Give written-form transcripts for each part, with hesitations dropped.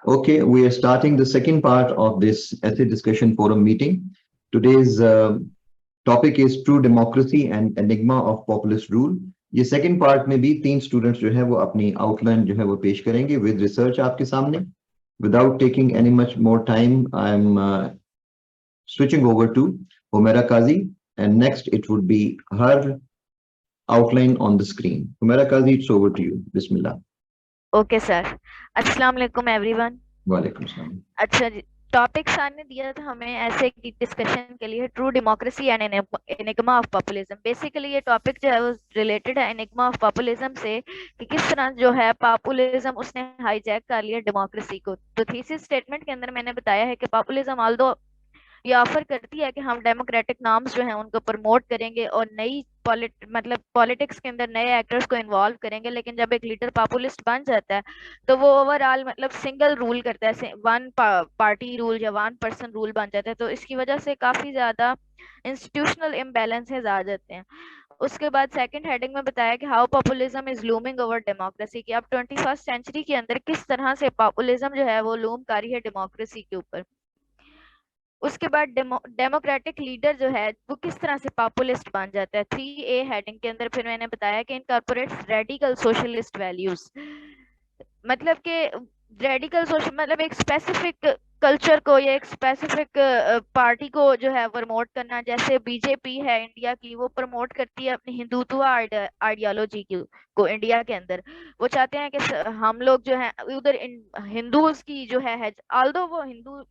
Okay, we are starting the second part of this essay discussion forum meeting. Today's topic is True Democracy and Enigma of Populist Rule. ये second part में भी तीन students जो है वो अपनी outline जो है वो पेश करेंगे विद रिसर्च आपके सामने. Without taking any much more time, I'm switching over to Humaira Kazi, and next it would be her outline on the screen. Humaira Kazi, it's over to you. Bismillah. Okay sir. अस्सलाम वालेकुम everyone. वालेकुम सलाम. अच्छा जी, topic sir ने दिया था हमें ऐसे की डिस्कशन के लिए, true democracy and enigma of populism. Basically ये टॉपिक जो है वो रिलेटेड है एनिग्मा ऑफ पॉपुलिज्म से, कि किस तरह जो है पॉपुलिज्म उसने हाईजैक कर लिया डेमोक्रेसी को। तो थीसिस स्टेटमेंट के अंदर मैंने बताया है कि पॉपुलिज्म ऑल्दो ये ऑफर करती है कि हम डेमोक्रेटिक नॉर्म्स जो हैं उनको प्रमोट करेंगे और नई पॉलिटिक्स के अंदर नए एक्टर्स को इन्वॉल्व करेंगे, लेकिन जब एक लीडर पॉपुलिस्ट बन जाता है तो वो ओवरऑल सिंगल रूल करता है, वन पार्टी रूल या वन पर्सन रूल बन जाता है। तो इसकी वजह से काफी ज्यादा इंस्टीट्यूशनल इम्बैलेंसेस आ जाते हैं। उसके बाद सेकंड हेडिंग में बताया कि how populism is looming over democracy, कि अब 21st सेंचुरी के अंदर किस तरह से पॉपुलिज्म जो है वो लूम कर रही है डेमोक्रेसी के ऊपर। उसके बाद डेमोक्रेटिक लीडर जो है वो किस तरह से पॉपुलिस्ट बन जाता है। 3A हेडिंग के अंदर फिर मैंने बताया कि इनकॉर्पोरेट्स रेडिकल सोशलिस्ट वैल्यूज, मतलब कि रेडिकल सोशल मतलब एक स्पेसिफिक कल्चर को या एक स्पेसिफिक पार्टी को जो है प्रमोट करना। जैसे बीजेपी है इंडिया की, वो प्रमोट करती है अपनी हिंदुत्व आइडियोलॉजी को इंडिया के अंदर। वो चाहते हैं कि हम लोग जो है उधर हिंदूज की जो है ऑल्दो वो हिंदू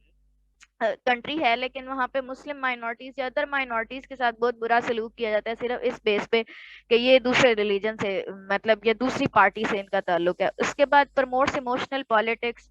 कंट्री है, लेकिन वहां पे मुस्लिम माइनॉरिटीज या अदर माइनॉरिटीज के साथ बहुत बुरा सलूक किया जाता है, सिर्फ इस बेस पे कि ये दूसरे रिलीजन से मतलब ये दूसरी पार्टी से इनका ताल्लुक है। उसके बाद promotes emotional politics.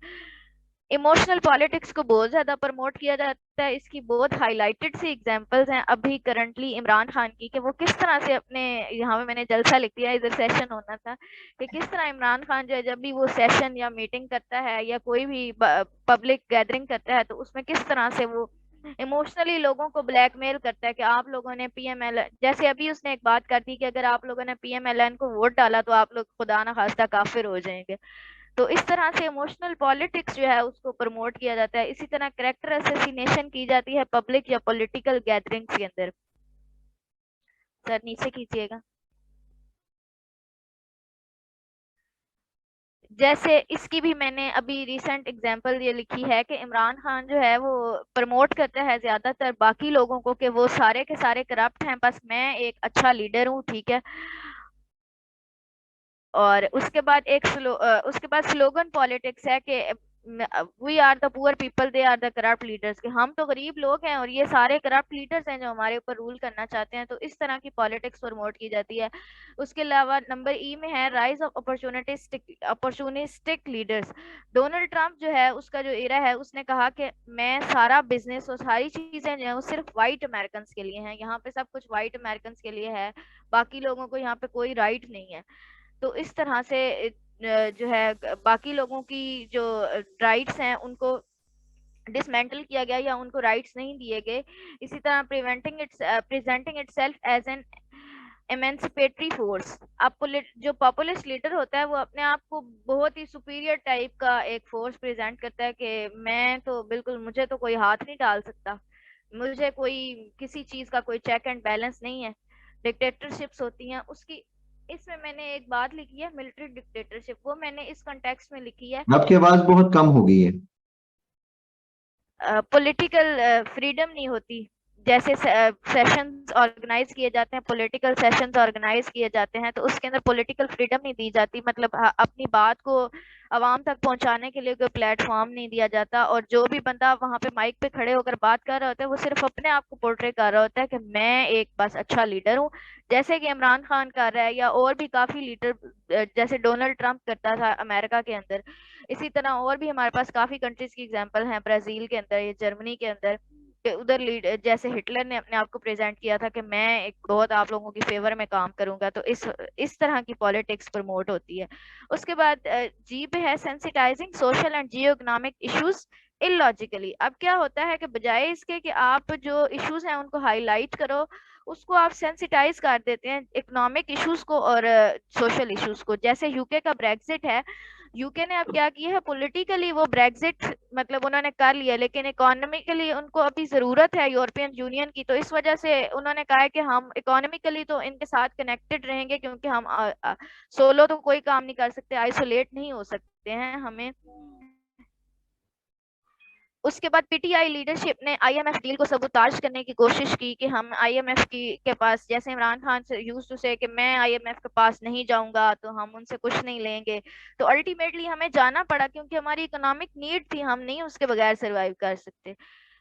Emotional politics को बहुत ज्यादा प्रमोट किया जाता है। इसकी बहुत हाईलाइटेड सी एग्जांपल्स हैं अभी करंटली इमरान खान की, कि वो किस तरह से अपने, यहाँ पे मैंने जलसा लिख दिया, इधर सेशन होना था, कि किस तरह इमरान खान जो है जब भी वो सेशन या मीटिंग करता है या कोई भी पब्लिक गैदरिंग करता है तो उसमें किस तरह से वो इमोशनली लोगों को ब्लैकमेल करता है कि आप लोगों ने पीएमएल, जैसे अभी उसने एक बात कर दी कि अगर आप लोगों ने पीएमएलएन को वोट डाला तो आप लोग खुदा ना खास्ता काफिर हो जाएंगे। तो इस तरह से इमोशनल पॉलिटिक्स जो है उसको प्रमोट किया जाता है। इसी तरह करेक्टर असेसिनेशन की जाती है पब्लिक या पॉलिटिकल गैदरिंग्स के अंदर। सर नीचे कीजिएगा। जैसे इसकी भी मैंने अभी रिसेंट एग्जांपल ये लिखी है कि इमरान खान जो है वो प्रमोट करता है ज्यादातर बाकी लोगों को कि वो सारे के सारे करप्ट हैं, बस मैं एक अच्छा लीडर हूँ, ठीक है। और उसके बाद उसके बाद स्लोगन पॉलिटिक्स है कि we are the poor people, they are the corrupt leaders, कि हम तो गरीब लोग हैं और ये सारे करप्ट लीडर्स हैं जो हमारे ऊपर रूल करना चाहते हैं। तो इस तरह की पॉलिटिक्स प्रमोट की जाती है। उसके अलावा नंबर ई में है rise of opportunistic leaders. Donald Trump जो है उसका जो एरा है, उसने कहा कि मैं सारा बिजनेस और सारी चीजें जो है वो सिर्फ वाइट अमेरिकन के लिए हैं, यहाँ पे सब कुछ वाइट अमेरिकन के लिए है, बाकी लोगों को यहाँ पे कोई राइट नहीं है। तो इस तरह से जो है बाकी लोगों की जो राइट्स हैं उनको डिसमेंटल किया गया या उनको राइट्स नहीं दिए गए। इसी तरह presenting itself as an emancipatory force. अब जो पॉपुलिस्ट लीडर होता है वो अपने आप को बहुत ही सुपीरियर टाइप का एक फोर्स प्रेजेंट करता है कि मैं तो बिल्कुल, मुझे तो कोई हाथ नहीं डाल सकता, मुझे कोई किसी चीज का कोई चेक एंड बैलेंस नहीं है। डिक्टेटरशिप्स होती हैं उसकी। इसमें मैंने एक बात लिखी है मिलिट्री डिक्टेटरशिप, वो मैंने इस कॉन्टेक्स्ट में लिखी है। आपकी आवाज बहुत कम हो गई है. पॉलिटिकल फ्रीडम नहीं होती। जैसे सेशंस ऑर्गेनाइज किए जाते हैं, पॉलिटिकल सेशंस ऑर्गेनाइज किए जाते हैं, तो उसके अंदर पॉलिटिकल फ्रीडम नहीं दी जाती, मतलब अपनी बात को आवाम तक पहुंचाने के लिए कोई प्लेटफॉर्म नहीं दिया जाता। और जो भी बंदा वहां पे माइक पे खड़े होकर बात कर रहा होता है वो सिर्फ अपने आप को पोर्ट्रे कर रहा होता है कि मैं एक बस अच्छा लीडर हूँ, जैसे कि इमरान खान कर रहा है या और भी काफी लीडर जैसे डोनाल्ड ट्रंप करता था अमेरिका के अंदर। इसी तरह और भी हमारे पास काफी कंट्रीज की एग्जांपल हैं, ब्राजील के अंदर या जर्मनी के अंदर, कि उधर लीड जैसे हिटलर ने अपने आप को प्रेजेंट किया था कि मैं एक बहुत आप लोगों की फेवर में काम करूंगा। तो इस तरह की पॉलिटिक्स प्रमोट होती है। उसके बाद जी पे है sensitising social and Jio economic issues illogically. अब क्या होता है कि बजाय इसके कि आप जो इश्यूज हैं उनको हाईलाइट करो, उसको आप सेंसिटाइज कर देते हैं इकोनॉमिक इश्यूज को और सोशल इश्यूज को। जैसे यूके का ब्रेग्जिट है, यूके ने अब क्या किया है, पॉलिटिकली वो ब्रेग्जिट मतलब उन्होंने कर लिया, लेकिन इकोनॉमिकली उनको अभी जरूरत है यूरोपियन यूनियन की, तो इस वजह से उन्होंने कहा है कि हम इकोनॉमिकली तो इनके साथ कनेक्टेड रहेंगे, क्योंकि हम सोलो तो कोई काम नहीं कर सकते, आइसोलेट नहीं हो सकते हैं हमें। उसके बाद पीटीआई लीडरशिप ने आईएमएफ डील को सबूताज करने की कोशिश की कि हम आईएमएफ की के पास, जैसे इमरान खान से यूज्ड टू से कि मैं आईएमएफ के पास नहीं जाऊंगा तो हम उनसे कुछ नहीं लेंगे, तो अल्टीमेटली हमें जाना पड़ा क्योंकि हमारी इकोनॉमिक नीड थी, हम नहीं उसके बगैर सरवाइव कर सकते।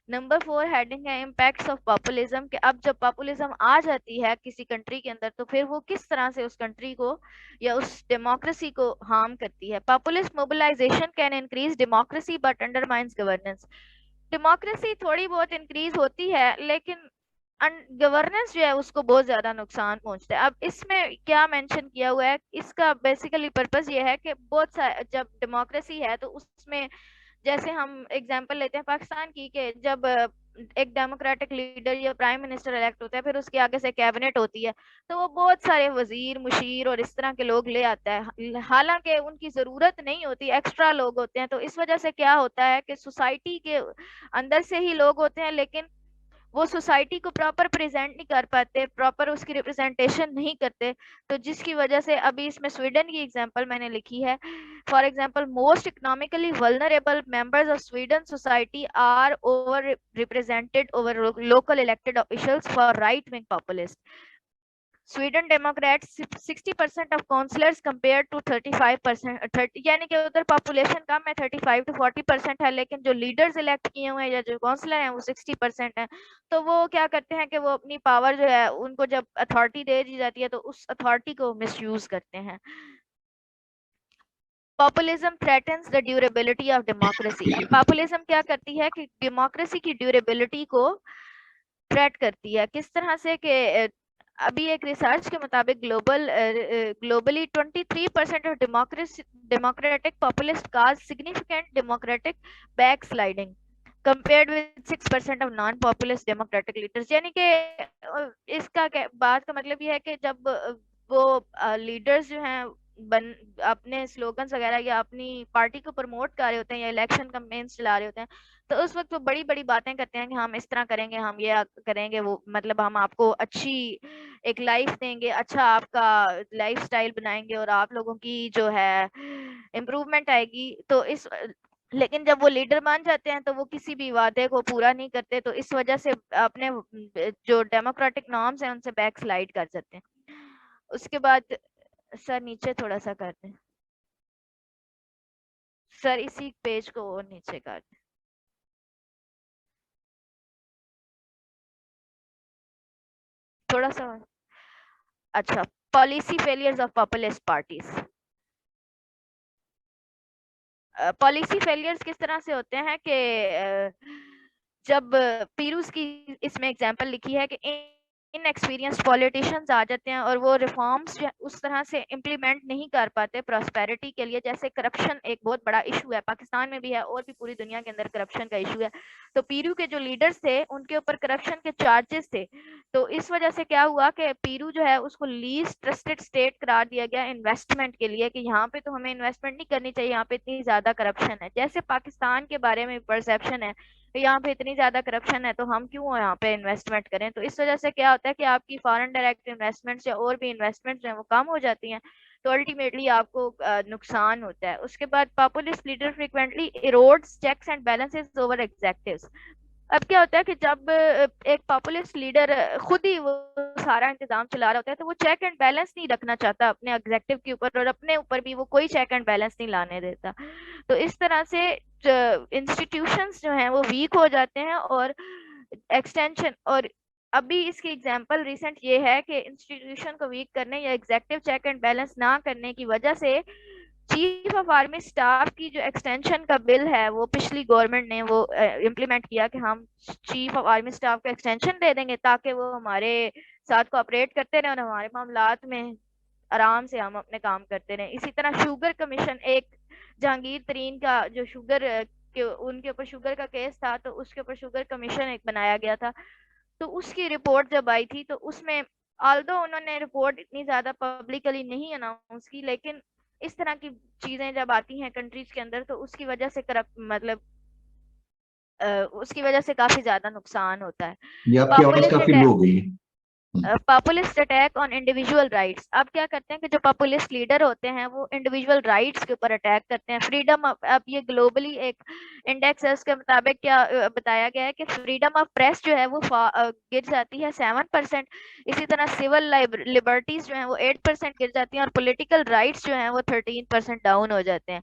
नंबर 4 हेडिंग है इम्पैक्ट्स ऑफ पॉपुलिज्म, कि अब जब पॉपुलिज्म आ जाती है किसी कंट्री के अंदर तो फिर वो किस तरह से उस कंट्री को या उस डेमोक्रेसी को हार्म करती है। Populist mobilisation can increase democracy but undermines governance. Democracy थोड़ी बहुत इंक्रीज होती है, लेकिन गवर्नेंस जो है उसको बहुत ज्यादा नुकसान पहुंचता है। अब इसमें क्या मेंशन किया हुआ है, इसका बेसिकली पर्पस ये है कि बहुत जब डेमोक्रेसी है तो उसमें, जैसे हम एग्जांपल लेते हैं पाकिस्तान की, कि जब एक डेमोक्रेटिक लीडर या प्राइम मिनिस्टर इलेक्ट होता है, फिर उसके आगे से कैबिनेट होती है, तो वो बहुत सारे वजीर मुशीर और इस तरह के लोग ले आता है, हालांकि उनकी जरूरत नहीं होती, एक्स्ट्रा लोग होते हैं। तो इस वजह से क्या होता है कि सोसाइटी के अंदर से ही लोग होते हैं, लेकिन वो सोसाइटी को प्रॉपर प्रेजेंट नहीं कर पाते, प्रॉपर उसकी रिप्रेजेंटेशन नहीं करते, तो जिसकी वजह से अभी इसमें स्वीडन की एग्जांपल मैंने लिखी है। For example, most economically vulnerable members of Sweden society are over represented over local elected officials for right wing populist. Sweden Democrats 60% of councillors compare to 35%, 30, यानी कि उधर पॉपुलेशन कम है, 35 to 40% है, लेकिन जो लीडर्स इलेक्ट किए हुए हैं या जो काउंसलर हैं वो 60% है। तो वो क्या करते हैं कि वो अपनी पावर जो है उनको जब अथॉरिटी दे दी जाती है तो उस अथॉरिटी को मिसयूज करते हैं। Populism threatens the durability of democracy. अब पॉपुलिज्म क्या करती है कि डेमोक्रेसी की ड्यूरेबिलिटी को थ्रेट करती है, किस तरह से कि अभी एक रिसर्च के मुताबिक globally 23% of democratic populist cause significant democratic backsliding compared with 6% of non populist democratic leaders. यानी कि इसका बात का मतलब ये है कि जब वो लीडर्स जो हैं बन अपने स्लोगन्स वगैरह या अपनी पार्टी को प्रमोट कर रहे होते हैं या इलेक्शन कैंपेन्स चला रहे होते हैं, तो उस वक्त वो बड़ी बड़ी बातें करते हैं कि हम इस तरह करेंगे, हम ये करेंगे, वो मतलब हम आपको अच्छी एक लाइफ देंगे, अच्छा आपका लाइफ स्टाइल बनाएंगे और आप लोगों की जो है इम्प्रूवमेंट आएगी। तो इस लेकिन जब वो लीडर बन जाते हैं तो वो किसी भी वादे को पूरा नहीं करते, तो इस वजह से अपने जो डेमोक्रेटिक नॉर्म्स हैं उनसे बैक स्लाइड कर जाते हैं। उसके बाद सर नीचे थोड़ा सा कर दें, सर इसी पेज को और नीचे कर दें थोड़ा सा। अच्छा, policy failures of populist parties. Policy failures किस तरह से होते हैं कि जब पीरूज की इसमें एग्जांपल लिखी है कि इनएक्सपीरियंस्ड पॉलिटिशियंस आ जाते हैं और वो रिफॉर्म्स उस तरह से इम्प्लीमेंट नहीं कर पाते प्रॉस्पेरिटी के लिए। जैसे करप्शन एक बहुत बड़ा इशू है, पाकिस्तान में भी है और भी पूरी दुनिया के अंदर करप्शन का इशू है। तो पीरू के जो लीडर्स थे उनके ऊपर करप्शन के चार्जेस थे, तो इस वजह से क्या हुआ कि पीरू जो है उसको लीस्ट ट्रस्टेड स्टेट करार दिया गया इन्वेस्टमेंट के लिए, कि यहाँ पे तो हमें इन्वेस्टमेंट नहीं करनी चाहिए, यहाँ पे इतनी ज्यादा करप्शन है। जैसे पाकिस्तान के बारे में परसेप्शन है तो यहाँ पे इतनी ज्यादा करप्शन है तो हम क्यों यहाँ पे इन्वेस्टमेंट करें। तो इस वजह से क्या होता है कि आपकी फॉरेन डायरेक्ट इन्वेस्टमेंट्स या और भी इन्वेस्टमेंट्स हैं वो कम हो जाती हैं, तो अल्टीमेटली आपको नुकसान होता है। उसके बाद populist leader frequently erodes checks and balances over executives. अब क्या होता है कि जब एक पॉपुलिस्ट लीडर खुद ही वो सारा इंतजाम चला रहा होता है तो वो चेक एंड बैलेंस नहीं रखना चाहता अपने एग्जेक्टिव के ऊपर, और अपने ऊपर भी वो कोई चेक एंड बैलेंस नहीं लाने देता। तो इस तरह से इंस्टीट्यूशंस जो हैं वो वीक हो जाते हैं और एक्सटेंशन, और अभी इसकी एग्जांपल रिसेंट ये है कि इंस्टीट्यूशन को वीक करने या एग्जेक्टिव चेक एंड बैलेंस ना करने की वजह से चीफ ऑफ आर्मी स्टाफ की जो एक्सटेंशन का बिल है वो पिछली गवर्नमेंट ने वो इम्प्लीमेंट किया कि हम चीफ ऑफ आर्मी स्टाफ को एक्सटेंशन दे देंगे ताकि वो हमारे साथ कोऑपरेट करते रहे और हमारे मामलात में आराम से हम अपने काम करते रहे। इसी तरह शुगर कमीशन, एक जहांगीर तरीन का जो शुगर के उनके ऊपर शुगर का केस था तो उसके ऊपर शुगर कमीशन एक बनाया गया था। तो उसकी रिपोर्ट जब आई थी तो उसमें ऑल्दो उन्होंने रिपोर्ट इतनी ज्यादा पब्लिकली नहीं अनाउंस की, लेकिन इस तरह की चीजें जब आती हैं कंट्रीज के अंदर तो उसकी वजह से करप्ट मतलब उसकी वजह से काफी ज्यादा नुकसान होता है। ये आपकी आवाज पॉपुलिस्ट काफी लो हो गई है। Populist attack on individual rights. अब क्या करते हैं कि जो पॉपुलिस्ट लीडर होते हैं वो इंडिविजुअल राइट्स के ऊपर अटैक करते हैं। फ्रीडम अब ये ग्लोबली एक इंडेक्स है, उसके मुताबिक क्या बताया गया है कि फ्रीडम ऑफ प्रेस जो है वो गिर जाती है 7%। इसी तरह सिविल लिबर्टीज जो है वो 8% गिर जाती हैं और पॉलिटिकल राइट्स जो है वो 13% डाउन हो जाते हैं।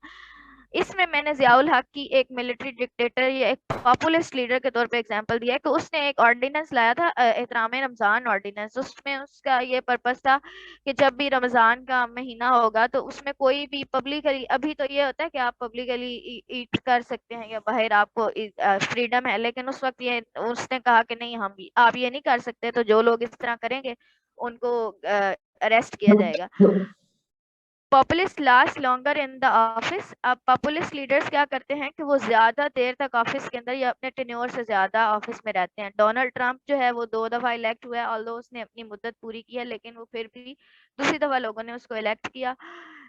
इसमें मैंने जियाउल हक की एक मिलिट्री डिक्टेटर या एक पॉपुलिस्ट लीडर के तौर पे एग्जांपल दिया है कि उसने एक ऑर्डिनेंस लाया था, एहतराम रमजान ऑर्डिनेंस। उसमें उसका ये पर्पस था कि जब भी रमजान का महीना होगा तो उसमें कोई भी पब्लिकली, अभी तो ये होता है कि आप पब्लिकली ईट कर सकते हैं या बाहर आपको फ्रीडम है, लेकिन उस वक्त ये उसने कहा कि नहीं, आप ये नहीं कर सकते, तो जो लोग इस तरह करेंगे उनको अरेस्ट किया जाएगा। Populist last longer in the office. अब पॉपुलिस्ट लीडर्स क्या करते हैं कि वो ज्यादा देर तक ऑफिस के अंदर या अपने टेन्योर से ज्यादा ऑफिस में रहते हैं। डोनाल्ड ट्रंप जो है वो 2 दफा इलेक्ट हुआ है, ऑल्दो उसने अपनी मुद्दत पूरी की है, लेकिन वो फिर भी दूसरी दफा लोगों ने उसको इलेक्ट किया।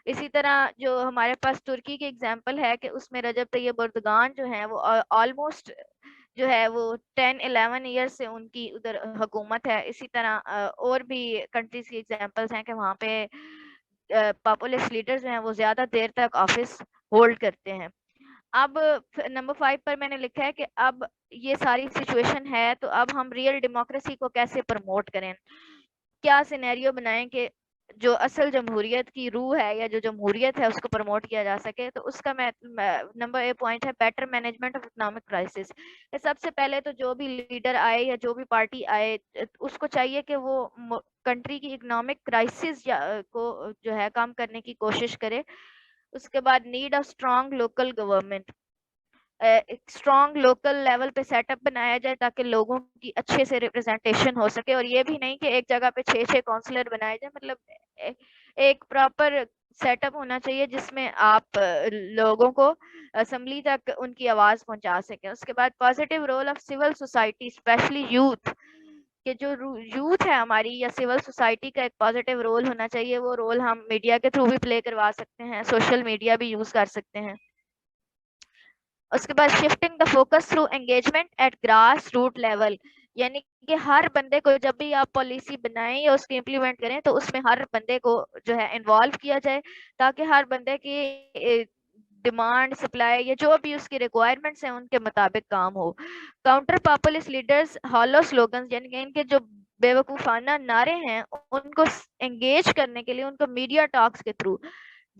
इसी तरह जो हमारे पास तुर्की की एग्जाम्पल है कि उसमें रजब तैयब एर्दोगान जो है वो ऑलमोस्ट जो है वो 10-11 ईयर से उनकी उधर हुकूमत है। इसी तरह और भी कंट्रीज की एग्जांपल्स हैं कि वहाँ पे पॉपुलिस्ट लीडर्स हैं वो ज्यादा देर तक ऑफिस होल्ड करते हैं। अब नंबर 5 पर मैंने लिखा है कि अब ये सारी सिचुएशन है तो अब हम रियल डेमोक्रेसी को कैसे प्रमोट करें, क्या सिनेरियो बनाएं कि जो असल जमहूरियत की रूह है या जो जमहूरियत है उसको प्रमोट किया जा सके। तो उसका मैं नंबर 1 पॉइंट है better management of economic crisis. सबसे पहले तो जो भी लीडर आए या जो भी पार्टी आए उसको चाहिए कि वो कंट्री की इकोनॉमिक क्राइसिस को जो है कम करने की कोशिश करे। उसके बाद need of strong local government, एक स्ट्रॉन्ग लोकल लेवल पे सेटअप बनाया जाए ताकि लोगों की अच्छे से रिप्रेजेंटेशन हो सके। और ये भी नहीं कि एक जगह पे 6-6 काउंसलर बनाए जाए, मतलब एक प्रॉपर सेटअप होना चाहिए जिसमें आप लोगों को असेंबली तक उनकी आवाज पहुंचा सके। उसके बाद positive role of civil society specially youth, कि जो यूथ है हमारी या सिविल सोसाइटी का एक पॉजिटिव रोल होना चाहिए। वो रोल हम मीडिया के थ्रू भी प्ले करवा सकते हैं, सोशल मीडिया भी यूज कर सकते हैं। उसके बाद shifting the focus through engagement at grass root level, यानी कि हर बंदे को जब भी आप पॉलिसी बनाएं या उसको इम्प्लीमेंट करें तो उसमें हर बंदे को जो है इन्वॉल्व किया जाए ताकि हर बंदे की डिमांड सप्लाई या जो भी उसकी रिक्वायरमेंट्स हैं उनके मुताबिक काम हो। Counter populist leaders hollow slogans, यानी कि इनके जो बेवकूफाना नारे हैं उनको एंगेज करने के लिए उनको मीडिया टॉक्स के थ्रू,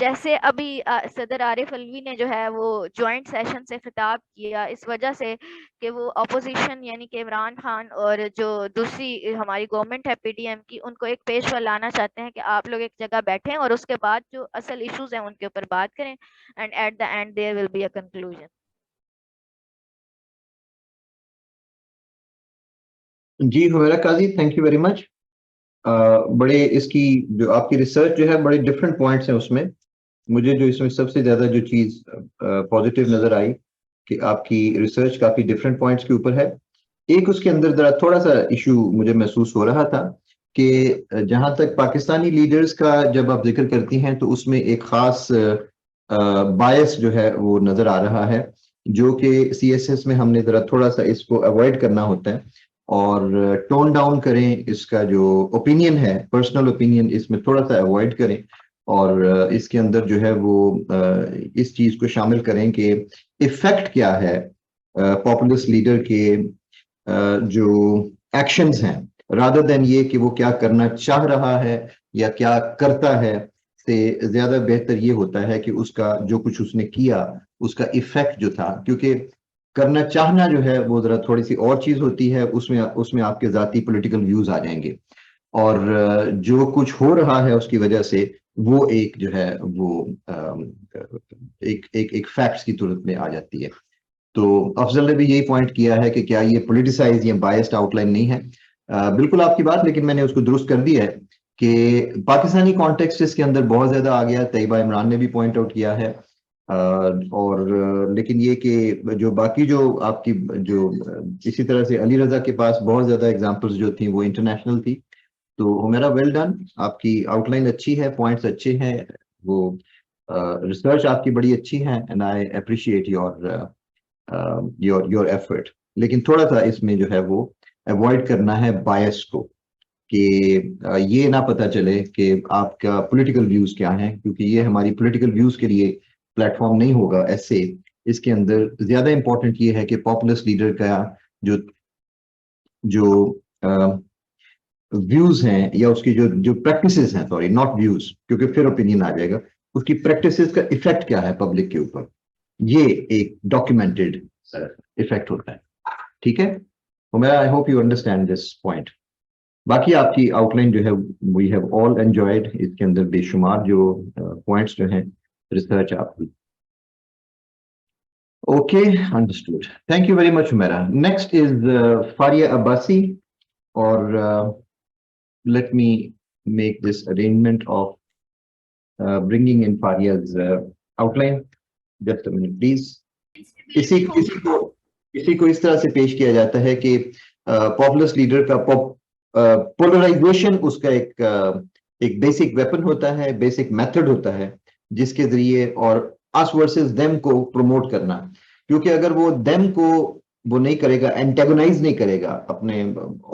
जैसे अभी सदर आरिफ अलवी ने जो है वो जॉइंट सेशन से खिताब किया इस वजह से कि वो अपोजिशन यानी कि इमरान खान और जो दूसरी हमारी गवर्नमेंट है पीडीएम की, उनको एक पेश पर लाना चाहते हैं कि आप लोग एक जगह बैठें और उसके बाद जो असल इश्यूज हैं उनके ऊपर बात करें and at the end there will be a conclusion. जी Humaira Qazi, thank you very much. बड़े इसकी जो आपकी रिसर्च जो है, बड़े डिफरेंट पॉइंट्स हैं उसमें। मुझे जो इसमें सबसे ज्यादा जो चीज पॉजिटिव नजर आई कि आपकी रिसर्च काफी डिफरेंट पॉइंट्स के ऊपर है। एक उसके अंदर जरा थोड़ा सा इशू मुझे महसूस हो रहा था कि जहां तक पाकिस्तानी लीडर्स का जब आप जिक्र करती हैं तो उसमें एक खास बायस जो है वो नजर आ रहा है, जो कि सीएसएस में हमने जरा थोड़ा सा इसको अवॉइड करना होता है और टोन डाउन करें। इसका जो ओपिनियन है, पर्सनल ओपिनियन, इसमें थोड़ा सा अवॉइड करें और इसके अंदर जो है वो इस चीज को शामिल करें कि इफेक्ट क्या है पॉपुलिस्ट लीडर के जो एक्शंस हैं, रादर देन ये कि वो क्या करना चाह रहा है या क्या करता है, से ज्यादा बेहतर ये होता है कि उसका जो कुछ उसने किया उसका इफेक्ट जो था। क्योंकि करना चाहना जो है वो जरा थोड़ी सी और चीज होती है, उसमें उसमें आपके जाती पॉलिटिकल व्यूज आ जाएंगे और जो कुछ हो रहा है उसकी वजह से वो एक जो है वो एक एक एक फैक्ट्स की तुरंत में आ जाती है। तो अफजल ने भी यही पॉइंट किया है कि क्या ये पॉलिटिसाइज या बायस्ड आउटलाइन नहीं है। बिल्कुल आपकी बात, लेकिन मैंने उसको दुरुस्त कर दिया है कि पाकिस्तानी कॉन्टेक्स्ट इसके अंदर बहुत ज्यादा आ गया। तैयबा इमरान ने भी पॉइंट आउट किया है और लेकिन ये कि जो बाकी जो आपकी जो इसी तरह से अली रजा के पास बहुत ज्यादा एग्जांपल्स जो थी वो इंटरनेशनल थी। तो मेरा वेल डन, आपकी आउटलाइन अच्छी है, पॉइंट्स अच्छे हैं। वो रिसर्च आपकी बड़ी अच्छी है and I appreciate your effort, लेकिन थोड़ा सा इसमें जो है वो अवॉइड करना है बायस को, कि ये ना पता चले कि आपका पॉलिटिकल व्यूज क्या हैं, क्योंकि ये हमारी पॉलिटिकल व्यूज के लिए प्लेटफॉर्म नहीं होगा ऐसे। इसके अंदर ज्यादा इंपॉर्टेंट ये है कि पॉपुलिस्ट लीडर का जो जो व्यूज हैं या उसकी जो जो प्रैक्टिसेस हैं, सॉरी नॉट व्यूज, क्योंकि फिर ओपिनियन आ जाएगा, उसकी प्रैक्टिसेस का इफेक्ट क्या है पब्लिक के ऊपर, ये एक डॉक्यूमेंटेड इफेक्ट होता है। ठीक है, तो मैं आई hope you understand this point. बाकी आपकी आउटलाइन जो है वी हैव ऑल एंजॉयड, इसके अंदर बेशुमार जो पॉइंट्स जो हैं रिसर्च आपकी। Okay, understood, thank you very much Humaira. Next is Faria Abbasi, और let me make this arrangement of bringing in Faria's outline. Just a minute, please. किसी को इस तरह से पेश किया जाता है कि पॉपुलिस्ट लीडर का पोलराइजेशन उसका एक बेसिक वेपन होता है, बेसिक मेथड होता है, जिसके जरिए और अस वर्सेस देम को प्रमोट करना, क्योंकि अगर वो देम को वो नहीं करेगा, एंटेगोनाइज नहीं करेगा, अपने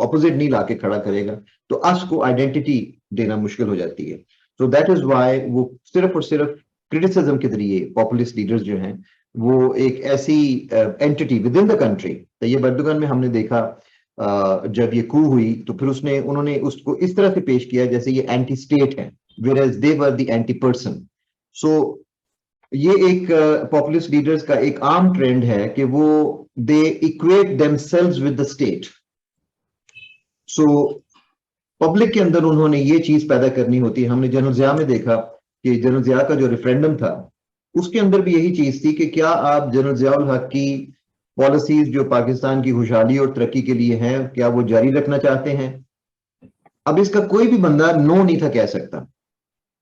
ऑपोजिट नहीं लाके खड़ा करेगा, तो अस को आइडेंटिटी देना मुश्किल हो जाती है। सो दैट इज व्हाई वो सिर्फ और सिर्फ क्रिटिसिज्म के जरिए पॉपुलिस्ट लीडर्स जो हैं वो एक ऐसी entity with in the country, तो ये बर्दुगन में हमने देखा जब ये कू हुई तो फिर उन्होंने उसको इस तरह से पेश किया जैसे ये एंटी स्टेट है, whereas they were the anti person. So ये एक पॉपुलिस्ट लीडर्स का एक आम ट्रेंड है कि वो they equate themselves with the state. So public के अंदर उन्होंने ये चीज पैदा करनी होती है। हमने जनरल ज़िया में देखा कि जनरल ज़िया का जो रेफरेंडम था उसके अंदर भी यही चीज थी कि क्या आप जनरल ज़िया हक की पॉलिसीज जो पाकिस्तान की खुशहाली और तरक्की के लिए हैं, क्या वो जारी रखना चाहते हैं? अब इसका कोई भी बंदा नो नहीं था कह सकता,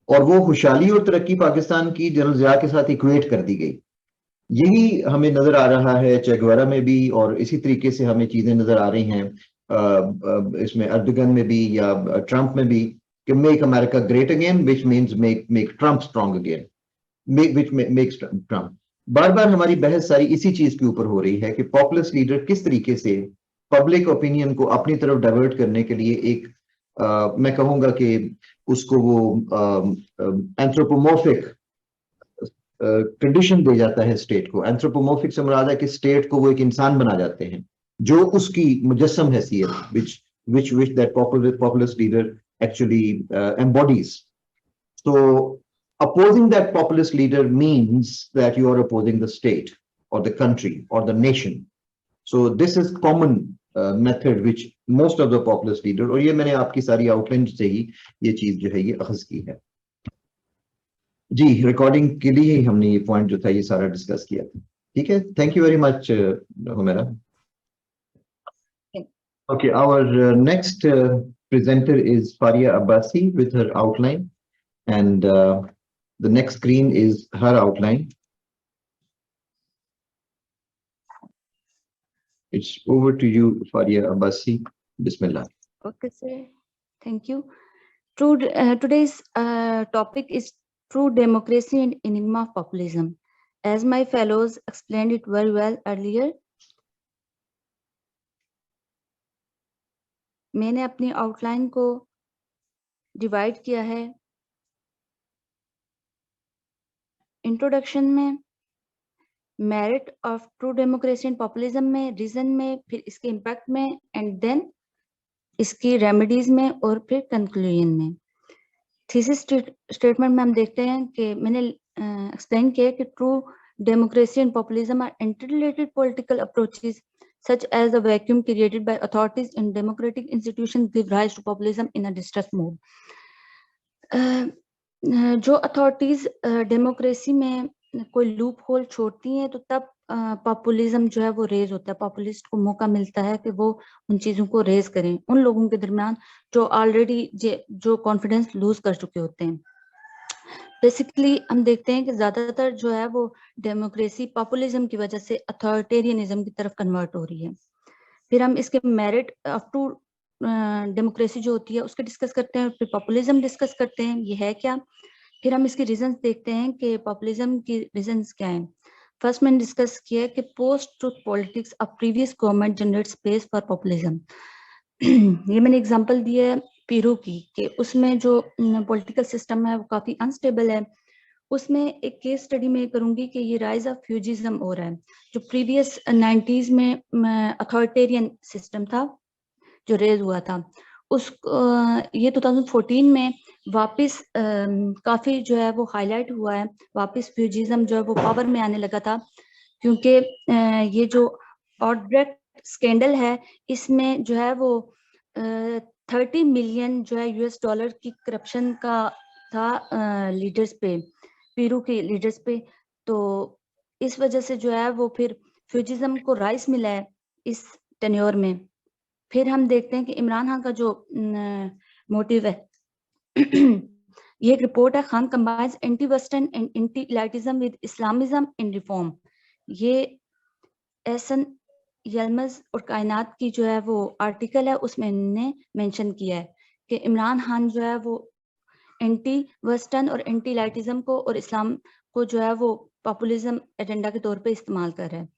और वो खुशहाली और तरक्की पाकिस्तान की जनरल ज़िया के साथ इक्वेट कर दी गई। यही हमें नजर आ रहा है चे गुवेरा में भी, और इसी तरीके से हमें चीजें नजर आ रही हैं इसमें अर्दोगन में भी या ट्रंप में भी, कि make America great again, which means make Trump strong again, which makes Trump. बार बार हमारी बहस सारी इसी चीज के ऊपर हो रही है कि पॉपुलिस्ट लीडर किस तरीके से पब्लिक ओपिनियन को अपनी तरफ डाइवर्ट करने के लिए एक मैं कहूंगा कि उसको वो एंथ्रोपोमॉर्फिक कंडीशन दे जाता है स्टेट को। एंथ्रोपोमॉर्फिक से मुराद है कि स्टेट को वो एक इंसान बना जाते हैं जो उसकी मुजस्सम हैसियत which that populist leader actually embodies. So opposing that populist leader means that you are opposing the state or the country or the nation. So this is common method which most of the populist leader, और ये मैंने आपकी सारी outline से ही ये चीज जो है ये अखज की है जी। रिकॉर्डिंग के लिए ही हमने ये पॉइंट जो था ये सारा डिस्कस किया था। ठीक है, thank you very much Humaira. Okay, our next presenter is Faria Abbasi with her outline, and the next screen is her outline. It's over to you, Faria Abbasi. Bismillah. Okay, sir. Thank you. Today's topic is true democracy and enigma of populism. As my fellows explained it very well earlier, मैंने अपनी outline को divide किया है। Introduction में, merit of true democracy and populism में, reason में, फिर इसके इम्पैक्ट में, एंड देन इसकी रेमेडीज में, और फिर कंक्लूजन में। थीसिस स्टेटमेंट में हम देखते हैं कि मैंने एक्सप्लेन किया कि true democracy and populism are interrelated political approaches such as the vacuum created by authorities in democratic institutions give rise to populism in a distress mode. जो अथॉरिटीज डेमोक्रेसी में कोई लूप होल छोड़ती हैं तो तब populism जो है वो रेज होता है। पॉपुलिस्ट को मौका मिलता है कि वो उन चीजों को रेज करें उन लोगों के दरमियान जो ऑलरेडी जो कॉन्फिडेंस लूज कर चुके होते हैं। बेसिकली हम देखते हैं कि ज्यादातर जो है वो डेमोक्रेसी पॉपुलिज्म की वजह से अथॉरिटेरियनिज्म की तरफ कन्वर्ट हो रही है। फिर हम इसके मेरिट ऑफ टू डेमोक्रेसी जो होती है उसके डिस्कस करते हैं, फिर पॉपुलिज्म डिस्कस करते हैं ये है क्या। फिर हम इसके रीजंस देखते हैं कि पॉपुलिज्म की रीजंस क्या हैं। फर्स्ट मैंने डिस्कस किया है कि post truth politics of previous government generate space for populism. ये मैंने एग्जांपल दिया है पेरू की, कि उसमें जो पॉलिटिकल सिस्टम है वो काफी अनस्टेबल है। उसमें एक केस स्टडी में करूंगी कि ये राइज ऑफ फ्यूजिज्म हो रहा है, जो प्रीवियस 90s में अथॉरिटेरियन सिस्टम था जो रेज हुआ था, उस ये 2014 में वापस काफी जो है वो हाईलाइट हुआ है, वापस फ्यूजिज्म जो है वो पावर में आने लगा था, क्योंकि ये जो ऑडब्रेक्ट स्कैंडल है इसमें जो है वो 30 मिलियन जो है US डॉलर की करप्शन का था लीडर्स पे, पेरू के लीडर्स पे। तो इस वजह से जो है वो फिर फ्यूजिज्म को राइस मिला है इस टेन्योर में। फिर हम देखते हैं कि इमरान खान का जो मोटिव है ये एक रिपोर्ट है, Khan combines anti western and anti elitism with Islamism in reform. ये एसन यलमज और कायनात की जो है वो आर्टिकल है, उसमें इन्होंने मेंशन किया है कि इमरान खान जो है वो एंटी वेस्टर्न और एंटी इलाइटिज्म को और इस्लाम को जो है वो पॉपुलिज्म एजेंडा के तौर पे इस्तेमाल कर रहा है।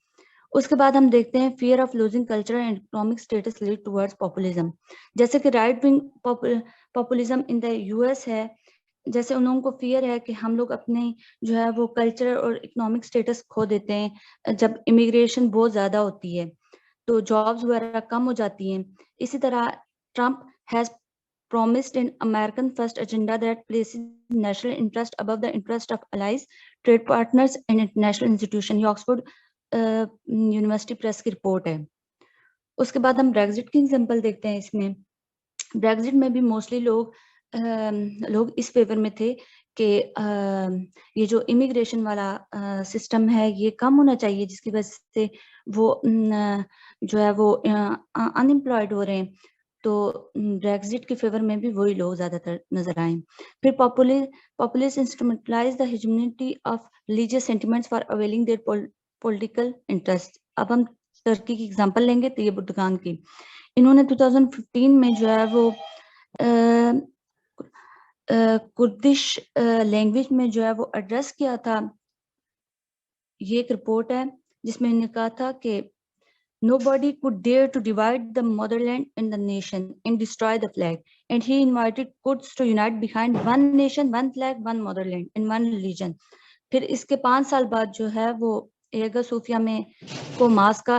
उसके बाद हम देखते हैं fear of losing cultural and economic status lead towards populism. जैसे कि right wing populism in the US है, जैसे उन लोगों को फियर है कि हम लोग अपने जो है वो कल्चरल और इकोनॉमिक स्टेटस खो देते हैं जब इमिग्रेशन बहुत ज्यादा होती है, तो जॉब्स वगैरह कम हो जाती हैं। इसी तरह Trump has promised an American first agenda that places national interest above the interest of allies, trade partners and international institutions। ये ऑक्सफोर्ड यूनिवर्सिटी प्रेस की रिपोर्ट है। उसके बाद हम ब्रेग्जिट की एग्जांपल देखते हैं। इसमें ब्रेग्जिट में भी मोस्टली लोग इस फेवर में थे कि ये जो इमिग्रेशन वाला सिस्टम है ये कम होना चाहिए, जिसकी वजह से वो जो है वो अनएम्प्लॉयड हो रहे हैं। तो ब्रेग्जिट के फेवर में भी वही लोग ज्यादातर नजर आए। फिर populist instrumentalize the hegemony of religious sentiments for availing their political interest. अब हम टर्की की एग्जांपल लेंगे तो ये बुर्दगान की, इन्होंने 2015 में जो है वो कुर्दिश लैंग्वेज में जो है वो एड्रेस किया था। ये एक रिपोर्ट है जिसमें इन्होंने कहा था कि nobody could dare to divide the motherland and the nation and destroy the flag, and he invited Kurds to unite behind one nation, one flag, one motherland and one religion। फिर इसके 5 साल बाद जो है वो एगा सूफिया में को मॉस्क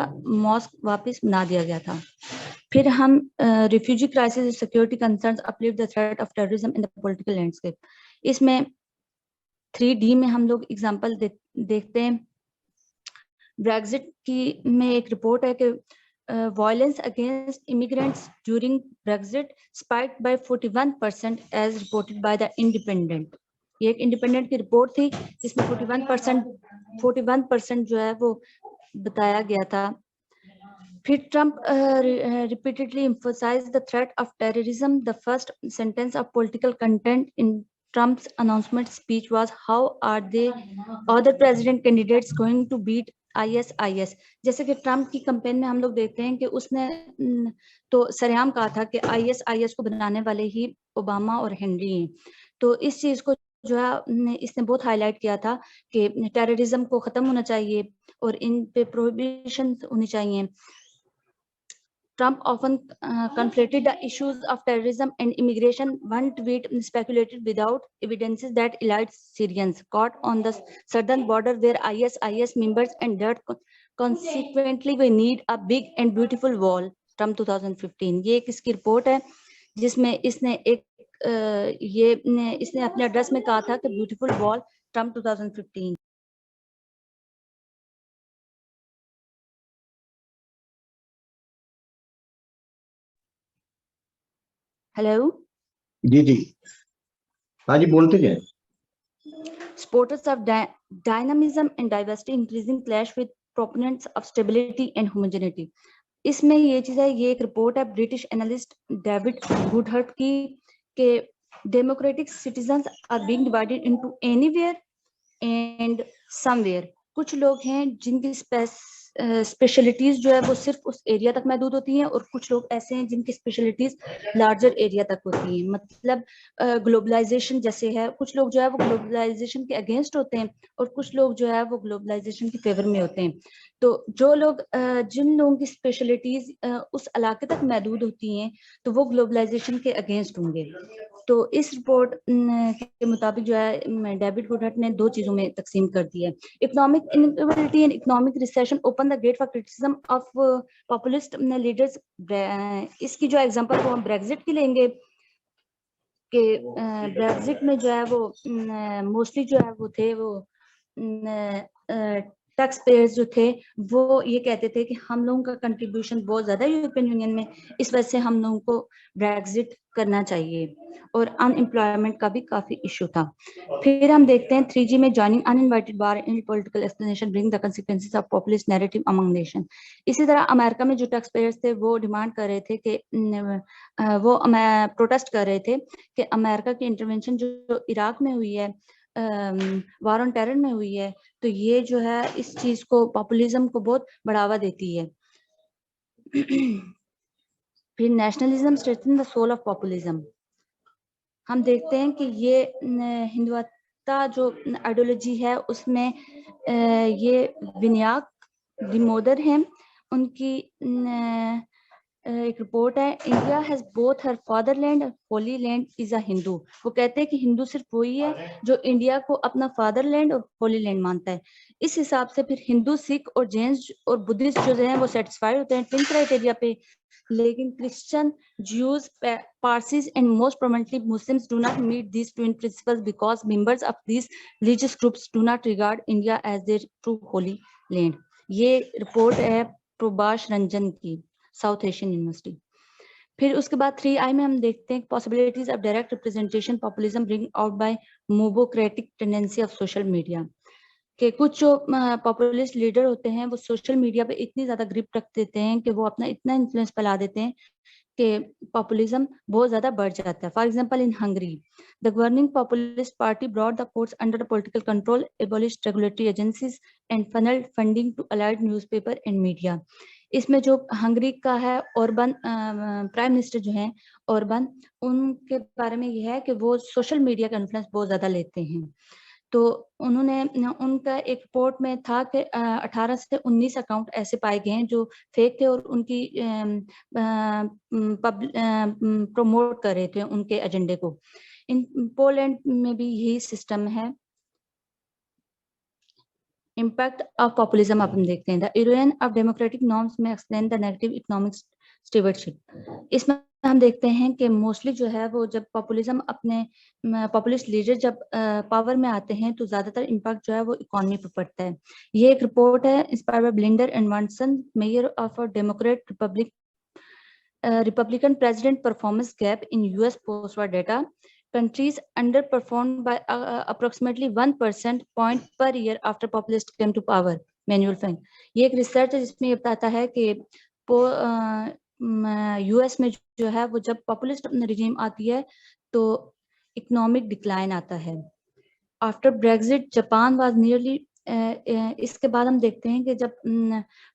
वापस बना दिया गया था। फिर हम refugee crisis security concerns uplift the threat of terrorism in the political landscape. इसमें 3D में हम लोग एग्जांपल देखते हैं। ब्रेग्जिट की में एक रिपोर्ट है कि violence against immigrants during Brexit spiked by 41% as reported by the Independent. ये एक इंडिपेंडेंट की रिपोर्ट थी जिसमें 41% जो है वो बताया गया था। फिर Trump repeatedly emphasized the threat of terrorism. The first sentence of political content in Trump's announcement speech was, "How are the other president candidates going to beat ISIS?" जैसे कि ट्रम्प की कैंपेन में हम लोग देखते हैं कि उसने तो सरेआम कहा था कि ISIS को बनाने वाले ही ओबामा और हेनरी हैं। तो इस चीज को जो है इसने बहुत हाईलाइट किया था कि टेररिज्म को खत्म होना चाहिए और इन पे प्रोहिबिशन होनी चाहिए। Trump often conflated the issues of terrorism and immigration. One tweet speculated without evidences that elite Syrians caught on the southern border were ISIS members and that consequently we need a big and beautiful wall। Trump 2015। ये एक इसकी report है जिसमें इसने इसने अपने address में कहा था कि ब्यूटीफुल वॉल, ट्रम्प 2015। हेलो जी जी, हाँ जी, बोलते जाए। Supporters of dynamism and diversity increasing clash with proponents of stability and homogeneity। इसमें ये चीज है, ये एक रिपोर्ट है ब्रिटिश एनालिस्ट डेविड वुडहर्ट की कि democratic citizens are being divided into anywhere and somewhere. कुछ लोग हैं जिनकी स्पेशलिटीज जो है वो सिर्फ उस एरिया तक महदूद होती हैं, और कुछ लोग ऐसे हैं जिनकी स्पेशलिटीज लार्जर एरिया तक होती हैं। मतलब ग्लोबलाइजेशन जैसे है, कुछ लोग जो है वो ग्लोबलाइजेशन के अगेंस्ट होते हैं और कुछ लोग जो है वो ग्लोबलाइजेशन के फेवर में होते हैं। तो जो लोग जिन लोगों की स्पेशलिटीज उस इलाके तक महदूद होती हैं तो वो ग्लोबलाइजेशन के अगेंस्ट होंगे। तो इस रिपोर्ट के मुताबिक जो है डेविड गुडहट ने दो चीजों में तकसीम कर दी है। Economic inequality and economic recession open the get for criticism of populist leaders. इसकी जो एग्जांपल वो हम ब्रेक्जिट की लेंगे कि ब्रेक्जिट में जो है वो मोस्टली जो है वो थे वो टैक्स पेयर्स जो थे वो ये कहते थे कि हम लोगों का कंट्रीब्यूशन बहुत ज्यादा यूरोपियन यूनियन में, इस वजह से हम लोगों को ब्रेक्जिट करना चाहिए, और अनएम्प्लॉयमेंट का भी काफी इशू था। फिर हम देखते हैं 3G में joining uninvited bar in political explanation bring the consequences of populist narrative among nation. इसी तरह अमेरिका में जो टैक्स पेयर्स थे वो डिमांड कर रहे थे कि वो प्रोटेस्ट कर रहे थे कि अमेरिका की इंटरवेंशन जो इराक में हुई है, वार ऑन टेरर में हुई है, तो ये जो है इस चीज को पॉपुलिज्म को बहुत बढ़ावा देती है। फिर nationalism strengthen the soul of populism. हम देखते हैं कि ये हिंदुत्वता जो आइडियोलॉजी है उसमें ये विनायक दामोदर हैं, उनकी एक रिपोर्ट है, India has both her fatherland Holi land is a Hindu. वो कहते हैं कि हिंदू सिर्फ वही है जो इंडिया को अपना फादरलैंड और होली लैंड मानता है। इस हिसाब से फिर हिंदू, सिख और जैन और बुद्धिस्ट जो हैं वो सेटिस्फाइड होते हैं ट्विन क्राइटेरिया पे, लेकिन Christian, Jews, Parsis and most prominently Muslims do not meet these twin principles because members of these religious groups do not regard India as their true holy land। ये report है प्रभाष रंजन की, south Asian university. फिर उसके बाद 3I में हम देखते हैं possibilities of direct representation populism bring out by mobocratic tendency of social media. कि कुछ जो पॉपुलिस्ट लीडर होते हैं वो सोशल मीडिया पे इतनी ज्यादा ग्रिप रख देते हैं कि वो अपना इतना इन्फ्लुएंस फैला देते हैं कि पॉपुलिज्म बहुत ज्यादा बढ़ जाता है। For example in Hungary the governing populist party brought the courts under political control, abolished regulatory agencies and funneled funding to allied newspaper and media. इसमें जो हंगरी का है ऑर्बन प्राइम मिनिस्टर जो हैं ऑर्बन, उनके बारे में यह है कि वो सोशल मीडिया का इन्फ्लुएंस बहुत ज्यादा लेते हैं। तो उन्होंने उनका एक रिपोर्ट में था कि 18 से 19 अकाउंट ऐसे पाए गए हैं जो फेक थे और उनकी प्रमोट कर रहे थे उनके एजेंडे को। इन पोलैंड में भी यही सिस्टम है। इम्पैक्ट ऑफ पॉपुलिज्म आप हम देखते हैं, the erosion of democratic norms में explain the negative economic stewardship. इसमें हम देखते हैं कि मोस्टली जो है वो जब पॉपुलिज्म अपने पॉपुलिस्ट लीडर जब पावर में आते हैं तो ज्यादातर इम्पैक्ट जो है वो इकोनॉमी पर पड़ता है। ये एक रिपोर्ट है inspired by Blinder and Watson, mayor of a democrat republican president performance gap in US post war data. Countries underperformed by approximately 1% point per year after populist came to power, manual fund। ये एक research है जिसमें ये बताता है कि US में जो है वो जब पॉपुलिस्ट रिजीम आती है तो इकोनॉमिक डिक्लाइन आता है। After Brexit Japan was nearly, इसके बाद हम देखते हैं कि जब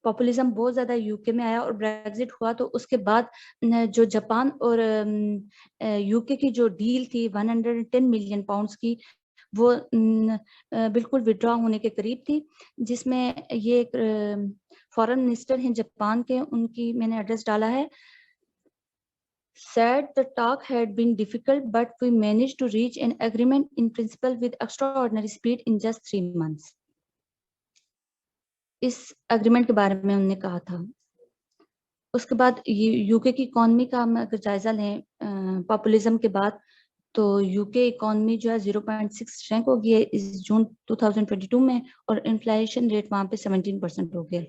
पॉपुलिज्म बहुत ज्यादा यूके में आया और ब्रेक्जिट हुआ तो उसके बाद जो जापान और यूके की जो डील थी 110 मिलियन पाउंड्स की, वो बिल्कुल विड्रॉ होने के करीब थी, जिसमें ये एक फॉरेन मिनिस्टर हैं जापान के, उनकी मैंने एड्रेस डाला है। Said the talk had been difficult, but we managed to reach an agreement in principle with extraordinary speed in just 3 months। इस एग्रीमेंट के बारे में उन्होंने कहा था। उसके बाद यूके की इकोनॉमी का हम अगर जायजा लें पॉपुलिज्म के बाद, तो यूके इकोनॉमी जो है 0.6 रैंक हो गई है इस जून 2022 में, और इन्फ्लेशन रेट वहां पे 17% हो गया।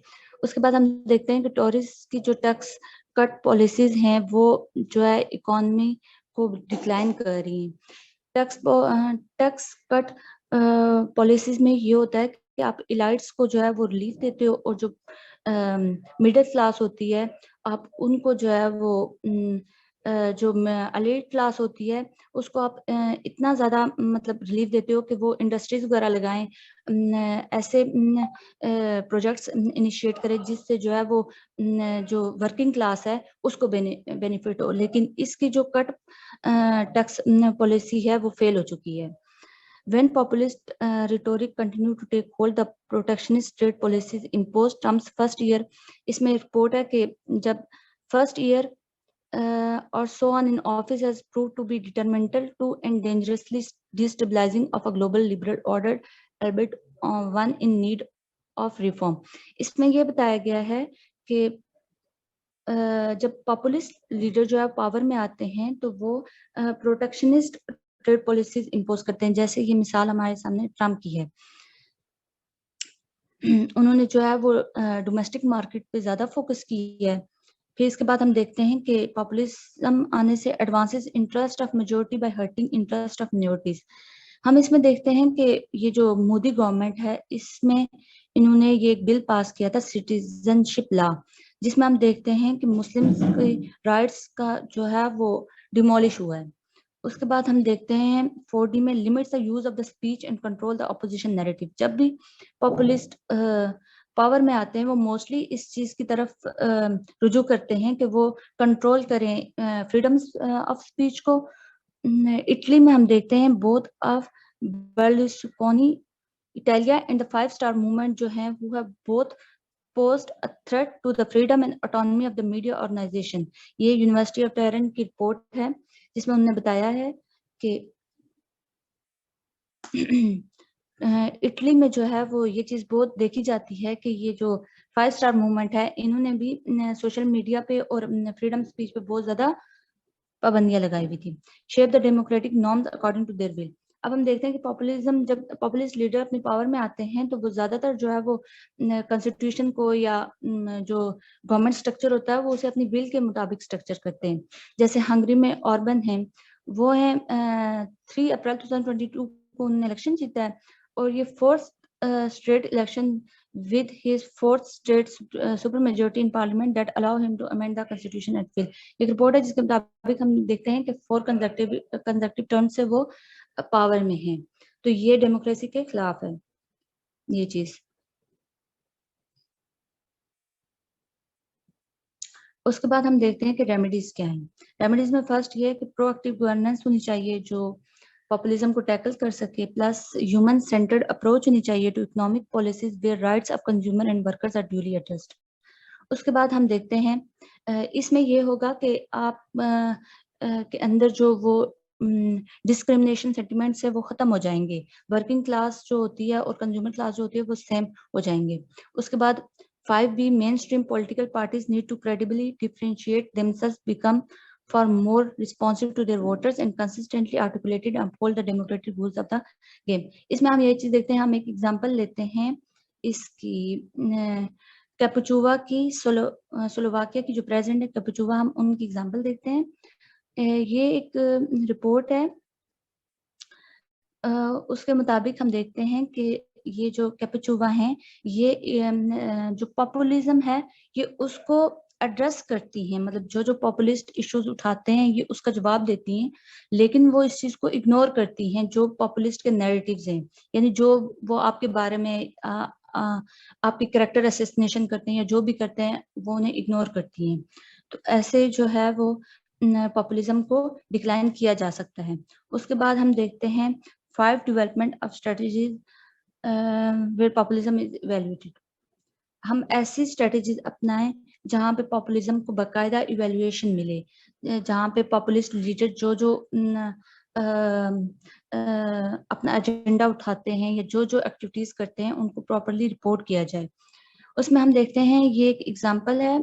उसके बाद हम देखते हैं कि टूरिस्ट की जो टैक्स कट पॉलिसीज हैं वो जो है इकोनॉमी को डिक्लाइन कर रही हैं। टैक्स कट पॉलिसीज में ये होता है कि आप इलाइट्स को जो है वो रिलीफ देते हो, और जो मिडिल क्लास होती है आप उनको जो है वो जो एलीट क्लास होती है उसको आप इतना ज्यादा मतलब रिलीफ देते हो कि वो इंडस्ट्रीज वगैरह लगाएं, ऐसे प्रोजेक्ट्स इनिशिएट करें जिससे जो है वो जो वर्किंग क्लास है उसको बेनिफिट हो। लेकिन इसकी जो कट टैक्स पॉलिसी है वो फेल हो चुकी है। When populist rhetoric continue to take hold, the protectionist trade policies imposed Trump's first year, इसमें रिपोर्ट है कि जब first year or so on in office has proved to be detrimental to and dangerously destabilizing of a global liberal order, albeit one in need of reform. इसमें यह बताया गया है कि जब पॉपुलिस्ट लीडर जो है पावर में आते हैं तो वो प्रोटेक्शनिस्ट ट्रेड पॉलिसीज इंपोज करते हैं, जैसे ये मिसाल हमारे सामने ट्रम्प की है। उन्होंने जो है वो डोमेस्टिक मार्केट पे ज्यादा फोकस की है। फिर इसके बाद हम देखते हैं कि पॉपुलिज्म आने से advances interest of majority by hurting interest of minorities. हम इसमें देखते हैं कि ये जो मोदी गवर्नमेंट है इसमें इन्होंने ये एक बिल पास किया था सिटीजनशिप लॉ, जिसमें हम देखते हैं कि मुस्लिम्स के राइट्स का जो है वो डिमोलिश हुआ है। उसके बाद हम देखते हैं 4D में limits the use of the speech and control the opposition narrative. जब भी पॉपुलिस्ट पावर में आते हैं वो मोस्टली इस चीज की तरफ रुजू करते हैं कि वो कंट्रोल करें फ्रीडम्स ऑफ स्पीच को। इटली में हम देखते हैं both of Berlusconi Italia and the 5 star movement जो है वो है both posed a threat to the freedom and autonomy of the media organization। ये यूनिवर्सिटी ऑफ टेरन की रिपोर्ट है जिसमें उन्होंने बताया है कि इटली में जो है वो ये चीज बहुत देखी जाती है कि ये जो 5 स्टार मूवमेंट है इन्होंने भी सोशल मीडिया पे और फ्रीडम स्पीच पे बहुत ज्यादा पाबंदियां लगाई हुई थी। Shape the democratic norms according to their will. अब हम देखते हैं कि पॉपुलिज्म जब पॉपुलिस्ट लीडर अपनी पावर में आते हैं तो वो ज्यादातर जो है वो कॉन्स्टिट्यूशन को या जो गवर्नमेंट स्ट्रक्चर होता है वो उसे अपनी बिल के मुताबिक स्ट्रक्चर करते हैं। जैसे हंगरी में ऑर्बन है, वो है 3 अप्रैल 2022 को उन्होंने इलेक्शन जीता है और ये 4th straight election with his 4th state super majority in parliament that allow him to amend the constitution at will। एक रिपोर्ट है जिसके मुताबिक हम देखते हैं कि 4 कंसेक्यूटिव टर्म से वो पावर में है, तो ये डेमोक्रेसी के खिलाफ है ये चीज। उसके बाद हम देखते हैं कि रेमेडीज क्या है। रेमेडीज में फर्स्ट ये है कि प्रोएक्टिव गवर्नेंस होनी चाहिए जो पॉपुलिज्म को टैकल कर सके, प्लस ह्यूमन सेंटर्ड अप्रोच होनी चाहिए to economic policies where rights of consumer and workers are duly addressed. उसके बाद हम देखते हैं इसमें ये होगा कि आप के अंदर जो वो डिस्क्रिमिनेशन सेंटिमेंट्स है वो खत्म हो जाएंगे, वर्किंग क्लास जो होती है और कंज्यूमर क्लास जो होती है वो सेम हो जाएंगे। उसके बाद 5B mainstream political parties need to credibly differentiate themselves, become far more responsive to their voters and consistently articulated and uphold the democratic rules of the game। इसमें हम ये चीज देखते हैं, हम एक एग्जांपल लेते हैं इसकी कैपुचुवा की, स्लोवाकिया की जो प्रेसिडेंट है कैपुचुवा, हम उनकी एग्जांपल देखते हैं। ये एक रिपोर्ट है, उसके मुताबिक हम देखते हैं कि ये जो कैपुचुवा हैं ये जो पॉपुलिज्म है ये उसको एड्रेस करती हैं, मतलब जो जो पॉपुलिस्ट इश्यूज उठाते हैं ये उसका जवाब देती हैं, लेकिन वो इस चीज को इग्नोर करती हैं जो पॉपुलिस्ट के नैरेटिव्स हैं, यानी जो वो आपके बारे में आपकी कैरेक्टर असैसिनेशन करते हैं या जो भी करते हैं वो उन्हें इग्नोर करती हैं। तो ऐसे जो है वो पॉपुलिज्म को डिक्लाइन किया जा सकता है। उसके बाद हम देखते हैं 5 development of strategies where populism is evaluated। हम ऐसी स्ट्रेटेजीज अपनाएं जहां पे पॉपुलिज्म को बकायदा इवेल्युएशन मिले, जहां पे पॉपुलिस्ट लीडर जो जो अपना एजेंडा उठाते हैं या जो जो एक्टिविटीज करते हैं उनको प्रॉपरली रिपोर्ट किया जाए। उसमें हम देखते हैं ये एक एग्जांपल है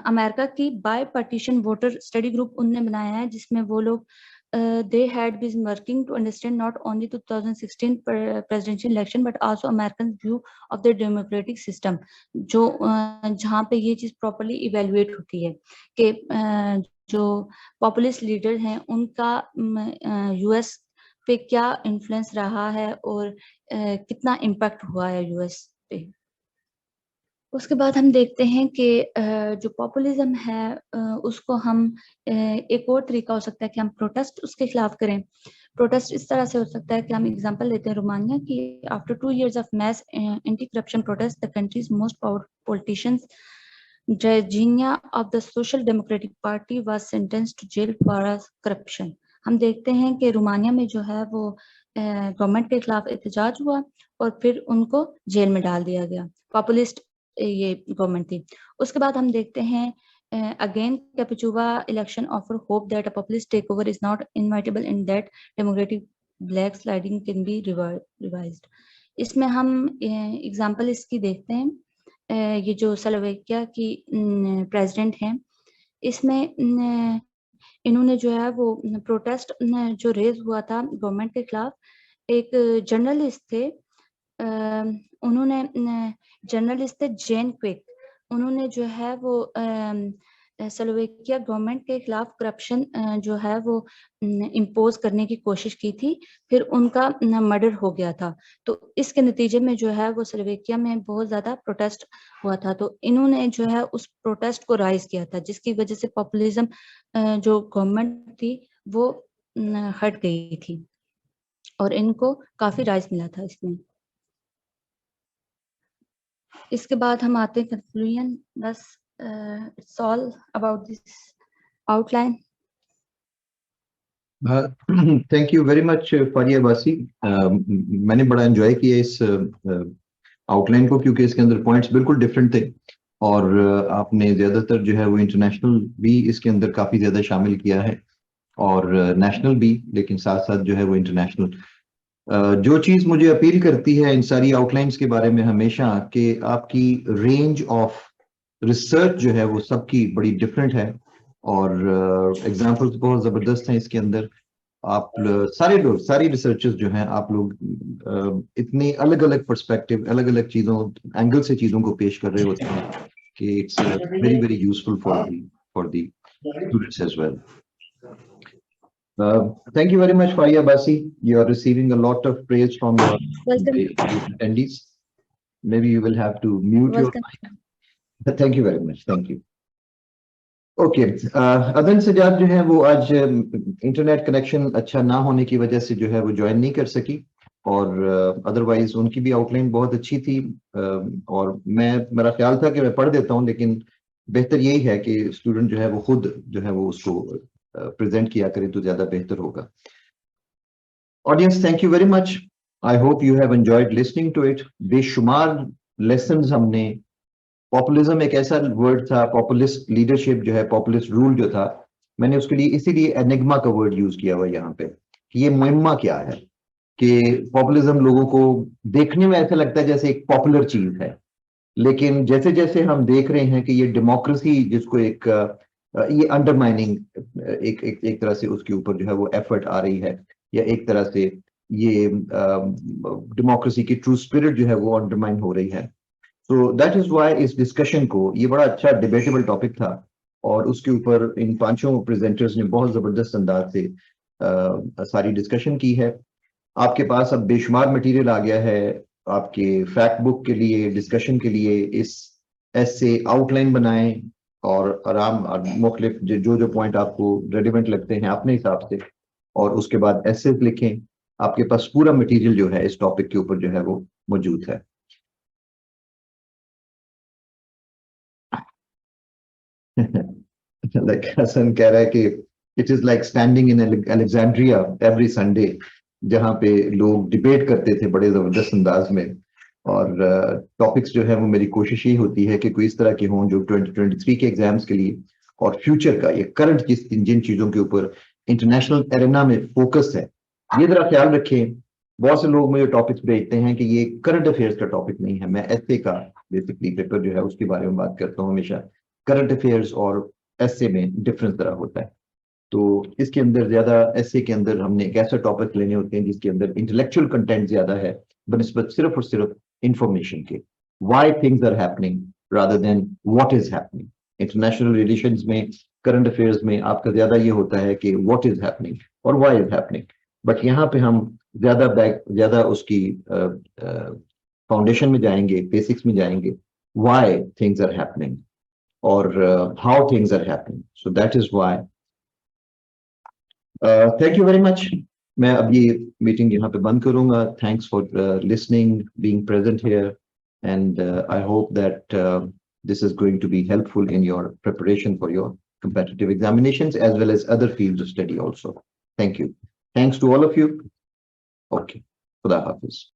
अमेरिका की bipartisan voter study group उन्होंने बनाया है, जिसमें वो लोग they had been working to understand not only 2016 presidential election but also American view of the democratic system, जो जहाँ पे ये चीज प्रॉपरली इवेल्युएट होती है कि जो पॉपुलिस्ट लीडर हैं उनका यूएस पे क्या इन्फ्लुएंस रहा है और कितना इम्पैक्ट हुआ है यूएस पे। उसके बाद हम देखते हैं कि जो पॉपुलिज्म है उसको हम एक और तरीका हो सकता है कि हम प्रोटेस्ट उसके खिलाफ करें। प्रोटेस्ट इस तरह से हो सकता है कि हम एग्जांपल लेते हैं रोमानिया की। After 2 years of mass anti corruption protest the countries most powerful politicians Virginia of the Social Democratic Party was sentenced to jail for corruption। हम देखते हैं कि रोमानिया में जो है वो गवर्नमेंट के खिलाफ एहतजाज हुआ और फिर उनको जेल में डाल दिया गया। पॉपुलिस्ट ये गवर्नमेंट थी। उसके बाद हम देखते हैं again Capicua election offer hope that a populist takeover is not inevitable and that democratic backsliding can be revised। इसमें हम एग्जांपल इसकी देखते हैं। ये जो स्लोवाकिया की प्रेसिडेंट हैं, इसमें इन्होंने जो है वो प्रोटेस्ट जो रेज हुआ था गवर्नमेंट के खिलाफ, एक जर्नलिस्ट थे, उन्होंने जर्नलिस्ट थे जेन क्विक, उन्होंने जो है वो स्लोवाकिया गवर्नमेंट के खिलाफ करप्शन जो है वो इम्पोज करने की कोशिश की थी, फिर उनका मर्डर हो गया था। तो इसके नतीजे में जो है वो स्लोवाकिया में बहुत ज्यादा प्रोटेस्ट हुआ था। तो इन्होंने जो है उस प्रोटेस्ट को राइज किया था, जिसकी वजह से पॉपुलिज्म जो गवर्नमेंट थी वो हट गई थी और इनको काफी राइज मिला था इसमें। इसके बाद हम आते हैं कंक्लूजन। बस it's all about this outline. Thank you very much Faria Abbasi. मैंने बड़ा एंजॉय किया इस आउटलाइन को, क्योंकि इसके अंदर पॉइंट्स बिल्कुल डिफरेंट थे और आपने ज्यादातर जो है वो इंटरनेशनल भी इसके अंदर काफी ज्यादा शामिल किया है और नेशनल भी, लेकिन साथ साथ जो है वो इंटरनेशनल। जो चीज मुझे अपील करती है इन सारी आउटलाइंस के बारे में हमेशा, कि आपकी रेंज ऑफ रिसर्च जो है वो सबकी बड़ी डिफरेंट है और एग्जांपल्स बहुत जबरदस्त हैं इसके अंदर। आप सारे लोग, सारी रिसर्चर्स जो हैं, आप लोग इतनी अलग अलग पर्सपेक्टिव, अलग अलग चीजों, एंगल से चीजों को पेश कर रहे होते हैं कि it's very very useful for the students as well. Thank you very much, Faria Abbasi. You are receiving a lot of praise from your attendees. Maybe you will have to mute your mic. Thank you very much. Thank you. Okay. अदन सजाद जो है वो आज internet connection अच्छा ना होने की वजह से जो है वो ज्वाइन नहीं कर सकी और अदरवाइज उनकी भी आउटलाइन बहुत अच्छी थी और मेरा ख्याल था कि मैं पढ़ देता हूँ, लेकिन बेहतर यही है कि स्टूडेंट जो है वो खुद जो है वो उसको प्रेजेंट किया करें तो ज्यादा बेहतर होगा। Audience, thank you very much. I hope you have enjoyed listening to it. बेशुमार लेसन्स हमने, पॉपुलिज्म एक ऐसा वर्ड था, पॉपुलिस्ट लीडरशिप जो है, पॉपुलिस्ट रूल जो था, मैंने उसके लिए इसीलिए एनिग्मा का वर्ड यूज किया हुआ यहाँ पे कि ये मुहिम्मा क्या है, कि पॉपुलिज्म लोगों को देखने में ऐसा लगता है जैसे एक पॉपुलर चीज है, लेकिन जैसे जैसे हम देख रहे हैं कि ये डेमोक्रेसी जिसको एक ये अंडरमाइनिंग एक तरह से उसके ऊपर जो है वो एफर्ट आ रही है, या एक तरह से ये डेमोक्रेसी की ट्रू स्पिरिट जो है वो अंडरमाइन हो रही है। तो दैट इज व्हाई इस डिस्कशन को, ये बड़ा अच्छा डिबेटेबल टॉपिक था और उसके ऊपर इन पांचों प्रेजेंटर्स ने बहुत जबरदस्त अंदाज से सारी डिस्कशन की है। आपके पास अब बेशुमार मटेरियल आ गया है आपके फैक्ट बुक के लिए, डिस्कशन के लिए। इस ऐसे आउटलाइन बनाएं और आराम और मुख्तलिफ जो पॉइंट आपको रेलिवेंट लगते हैं अपने हिसाब से, और उसके बाद ऐसे लिखें। आपके पास पूरा मटेरियल जो है इस टॉपिक के ऊपर जो है वो मौजूद है। लाइक हसन कह रहा है कि it is like standing in Alexandria every Sunday, जहाँ पे लोग डिबेट करते थे बड़े जबरदस्त अंदाज में। और टॉपिक्स जो है वो मेरी कोशिश ही होती है कि कोई इस तरह के हों जो 2023 के एग्जाम्स के लिए और फ्यूचर का, ये करंट जिन चीजों के ऊपर इंटरनेशनल एरेना में फोकस है, ये जरा ख्याल रखें। बहुत से लोग मुझे टॉपिक्स भेजते हैं कि ये करंट अफेयर्स का टॉपिक नहीं है। मैं एसए का बेसिकली पेपर जो है उसके बारे में बात करता हूँ हमेशा। करंट अफेयर्स और एसए में डिफरेंस जरा होता है। तो इसके अंदर ज्यादा, एसए के अंदर हमने एक ऐसा टॉपिक लेने होते हैं जिसके अंदर इंटेलेक्चुअल कंटेंट ज्यादा है बनिस्बत सिर्फ और सिर्फ इंफॉर्मेशन के। Why things are happening rather than what is happening. International relations में, करंट अफेयर्स में आपका ज्यादा ये होता है कि व्हाट इज हैपनिंग और व्हाई इज हैपनिंग, बट यहाँ पे हम ज्यादा उसकी फाउंडेशन में जाएंगे, बेसिक्स में जाएंगे why things are happening or how things are happening. So that is why. Thank you very much. मैं अब ये मीटिंग यहाँ पे बंद करूंगा. Thanks for listening, being present here, and I hope that this is going to be helpful in your preparation for your competitive examinations as well as other fields of study also. Thank you. Thanks to all of you. Okay. Khuda Hafiz.